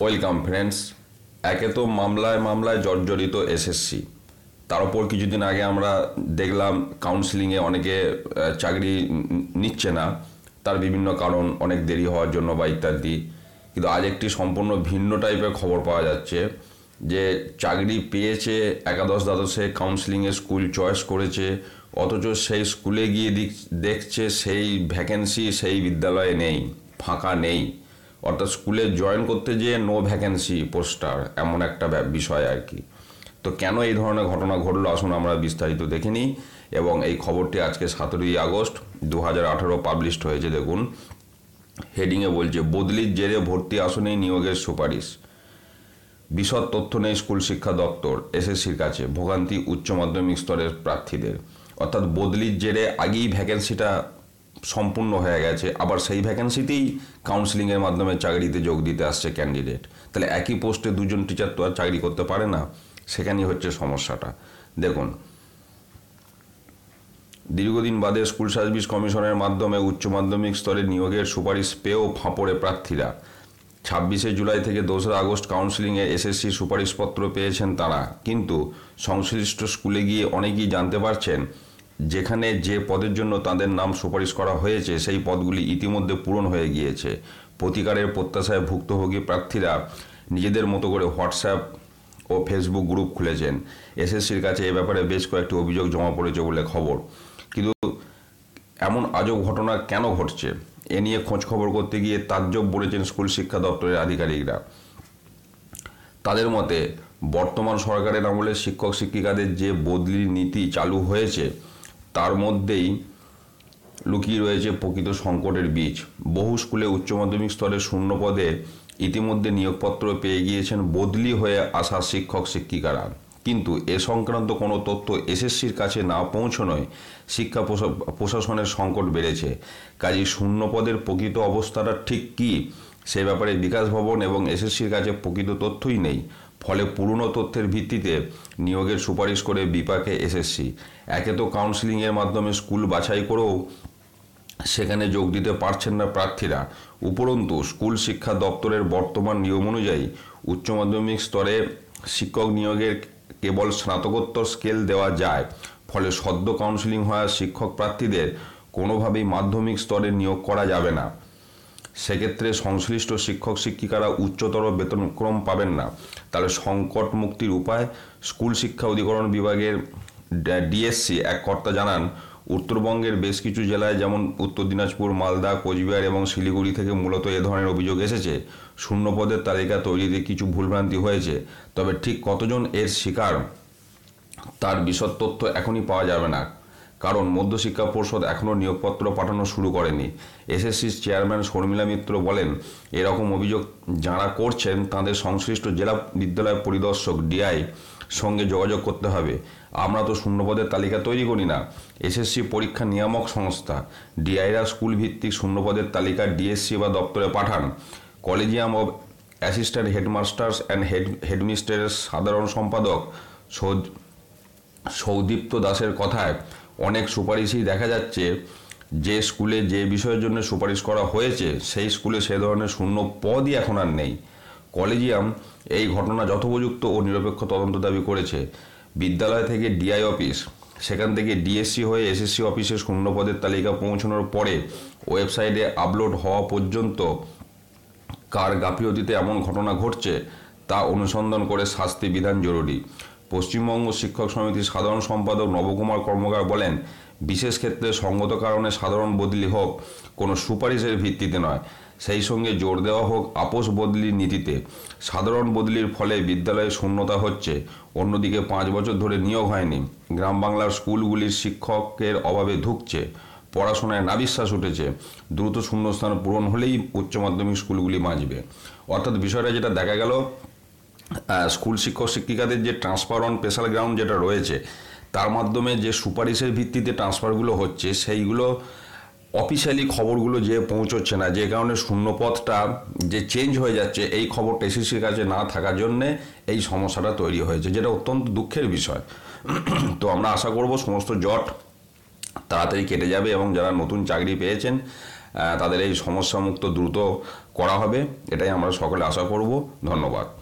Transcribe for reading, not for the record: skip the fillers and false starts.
Welcome friends. একে তো মামলায় মামলায় জর্জরিত এসএসসি, তার উপর কিছুদিন আগে আমরা দেখলাম কাউন্সিলিংয়ে অনেকে চাকরি নিচ্ছে না, তার বিভিন্ন কারণ, অনেক দেরি হওয়ার জন্য বা ইত্যাদি। কিন্তু আজ একটি সম্পূর্ণ ভিন্ন টাইপের খবর পাওয়া যাচ্ছে যে চাকরি পেয়েছে, একাদশ দ্বাদশে কাউন্সিলিংয়ে স্কুল চয়েস করেছে, অথচ সেই স্কুলে গিয়ে দেখছে সেই ভ্যাকেন্সি সেই বিদ্যালয়ে নেই, ফাঁকা নেই। অর্থাৎ স্কুলে জয়েন করতে যেয়ে নো ভ্যাকেন্সি পোস্টার, এমন একটা বিষয় আর কি। তো কেন এই ধরনের ঘটনা ঘটলো আসুন আমরা বিস্তারিত দেখে নিই। এবং এই খবরটি আজকে 17ই আগস্ট 2018 পাবলিশড হয়েছে। দেখুন, হেডিংয়ে বলছে বদলির জেরে ভর্তি আসনেই নিয়োগের সুপারিশ। বিশদ তথ্য নেই স্কুল শিক্ষা দপ্তর এসএসসির কাছে, ভোগান্তি উচ্চ মাধ্যমিক স্তরের প্রার্থীদের। অর্থাৎ বদলির জেরে আগেই ভ্যাকেন্সিটা সম্পূর্ণ হয়ে গেছে, আবার সেই ভ্যাকেন্সিতেই কাউন্সিলিংয়ের মাধ্যমে চাকরিতে যোগ দিতে আসছে ক্যান্ডিডেট। তাহলে একই পোস্টে দুজন টিচার তো আর চাকরি করতে পারে না, সেখানেই হচ্ছে সমস্যাটা। দেখুন, দীর্ঘদিন বাদে স্কুল সার্ভিস কমিশনের মাধ্যমে উচ্চ মাধ্যমিক স্তরে নিয়োগের সুপারিশ পেয়েও ফাঁপড়ে প্রার্থীরা। 26শে জুলাই থেকে 2রা আগস্ট কাউন্সিলিংয়ে এসএসসি সুপারিশপত্র পেয়েছেন তারা, কিন্তু সংশ্লিষ্ট স্কুলে গিয়ে অনেকেই জানতে পারছেন যেখানে যে পদের জন্য তাদের নাম সুপারিশ করা হয়েছে সেই পদগুলি ইতিমধ্যে পূরণ হয়ে গিয়েছে। প্রতিকারের প্রত্যাশায় ভুক্তভোগী প্রার্থীরা নিজেদের মতো করে হোয়াটসঅ্যাপ ও ফেসবুক গ্রুপ খুলেছেন। এসএসসির কাছে এ ব্যাপারে বেশ কয়েকটি অভিযোগ জমা পড়েছে বলে খবর। কিন্তু এমন আজব ঘটনা কেন ঘটছে, এ নিয়ে খোঁজ খবর করতে গিয়ে তাজ্জব বলেছেন স্কুল শিক্ষা দপ্তরের আধিকারিকরা। তাদের মতে বর্তমান সরকারের আমলে শিক্ষক শিক্ষিকাদের যে বদলির নীতি চালু হয়েছে তার মধ্যেই লুকিয়ে রয়েছে প্রকৃত সংকটের বীজ। বহু স্কুলে উচ্চ মাধ্যমিক স্তরে শূন্য পদে ইতিমধ্যে নিয়োগপত্র পেয়ে গিয়েছেন বদলি হয়ে আসা শিক্ষক শিক্ষিকারা, কিন্তু এ সংক্রান্ত কোনো তথ্য এসএসসির কাছে না পৌঁছানোয় শিক্ষা প্রশাসনের সংকট বেড়েছে। কাজেই শূন্য পদের প্রকৃত অবস্থাটা ঠিক কী সে ব্যাপারে বিকাশ ভবন এবং এসএসসির কাছে প্রকৃত তথ্যই নেই। ফলে পুরনো তথ্যের ভিত্তিতে নিয়োগের সুপারিশ করে বিপাকে এসএসসি। একে তো কাউন্সিলিংয়ের মাধ্যমে স্কুল বাছাই করেও সেখানে যোগ দিতে পারছেন না প্রার্থীরা, উপরন্তু স্কুল শিক্ষা দপ্তরের বর্তমান নিয়ম অনুযায়ী উচ্চ মাধ্যমিক স্তরে শিক্ষক নিয়োগের কেবল স্নাতকোত্তর স্কেল দেওয়া যায়। ফলে সদ্য কাউন্সিলিং হওয়া শিক্ষক প্রার্থীদের কোনোভাবেই মাধ্যমিক স্তরে নিয়োগ করা যাবে না। সেক্ষেত্রে সংশ্লিষ্ট শিক্ষক শিক্ষিকারা উচ্চতর বেতনক্রম পাবেন না। তাহলে সংকট মুক্তির উপায়। স্কুল শিক্ষা অধিকরণ বিভাগের ডিএসসি এক কর্তা জানান, উত্তরবঙ্গের বেশ কিছু জেলায় যেমন উত্তর দিনাজপুর, মালদা, কোচবিহার এবং শিলিগুড়ি থেকে মূলত এ ধরনের অভিযোগ এসেছে। শূন্য পদের তালিকা তৈরিতে কিছু ভুলভ্রান্তি হয়েছে, তবে ঠিক কতজন এর শিকার তার বিশদ তথ্য এখনই পাওয়া যাবে না, কারণ মধ্যশিক্ষা পর্ষদ এখনও নিয়োগপত্র পাঠানো শুরু করেনি। এসএসসির চেয়ারম্যান শর্মিলা মিত্র বলেন, এরকম অভিযোগ যাঁরা করছেন তাদের সংশ্লিষ্ট জেলা বিদ্যালয় পরিদর্শক ডিআই সঙ্গে যোগাযোগ করতে হবে। আমরা তো শূন্যপদের তালিকা তৈরি করি না, এসএসসি পরীক্ষা নিয়ামক সংস্থা। ডিআইরা স্কুল ভিত্তিক শূন্যপদের তালিকা ডিএসসি বা দপ্তরে পাঠান। Collegium of assistant headmasters and হেডমিস্ট্রেসের সাধারণ সম্পাদক সৌদীপ্ত দাসের কথায় অনেক সুপারিশই দেখা যাচ্ছে যে স্কুলে যে বিষয়ের জন্য সুপারিশ করা হয়েছে সেই স্কুলে সে ধরনের শূন্য পদই এখন আর নেই। কলেজিয়াম এই ঘটনা যথোপযুক্ত ও নিরপেক্ষ তদন্ত দাবি করেছে। বিদ্যালয় থেকে ডিআই অফিস, সেখান থেকে ডিএসসি হয়ে এসএসসি অফিসে শূন্য পদের তালিকা পৌঁছানোর পরে ওয়েবসাইটে আপলোড হওয়া পর্যন্ত কার গাফিলতিতে এমন ঘটনা ঘটছে তা অনুসন্ধান করে শাস্তি বিধান জরুরি। পশ্চিমবঙ্গ শিক্ষক সমিতির সাধারণ সম্পাদক নবকুমার কর্মকার বলেন, বিশেষ ক্ষেত্রে সঙ্গত কারণে সাধারণ বদলি হোক, কোনো সুপারিশের ভিত্তিতে নয়। সেই সঙ্গে জোর দেওয়া হোক আপোষ বদলির নীতিতে। সাধারণ বদলির ফলে বিদ্যালয়ে শূন্যতা হচ্ছে, অন্যদিকে 5 বছর ধরে নিয়োগ হয়নি। গ্রাম বাংলার স্কুলগুলির শিক্ষকের অভাবে ধুঁকছে, পড়াশোনায় নাবিশ্বাস উঠেছে। দ্রুত শূন্যস্থান পূরণ হলেই উচ্চ মাধ্যমিক স্কুলগুলি বাঁচবে। অর্থাৎ বিষয়টা যেটা দেখা গেল, স্কুল শিক্ষক শিক্ষিকাদের যে ট্রান্সফার অন স্পেশাল গ্রাউন্ড যেটা রয়েছে তার মাধ্যমে যে সুপারিশের ভিত্তিতে ট্রান্সফারগুলো হচ্ছে সেইগুলো অফিসিয়ালি খবরগুলো যে পৌঁছচ্ছে না, যে কারণে শূন্যপদটা যে চেঞ্জ হয়ে যাচ্ছে এই খবরটা এসএসসির কাছে না থাকার জন্যে এই সমস্যাটা তৈরি হয়েছে, যেটা অত্যন্ত দুঃখের বিষয়। তো আমরা আশা করব সমস্ত জট তাড়াতাড়ি কেটে যাবে এবং যারা নতুন চাকরি পেয়েছেন তাদের এই সমস্যামুক্ত দ্রুত করা হবে, এটাই আমরা সকলে আশা করব। ধন্যবাদ।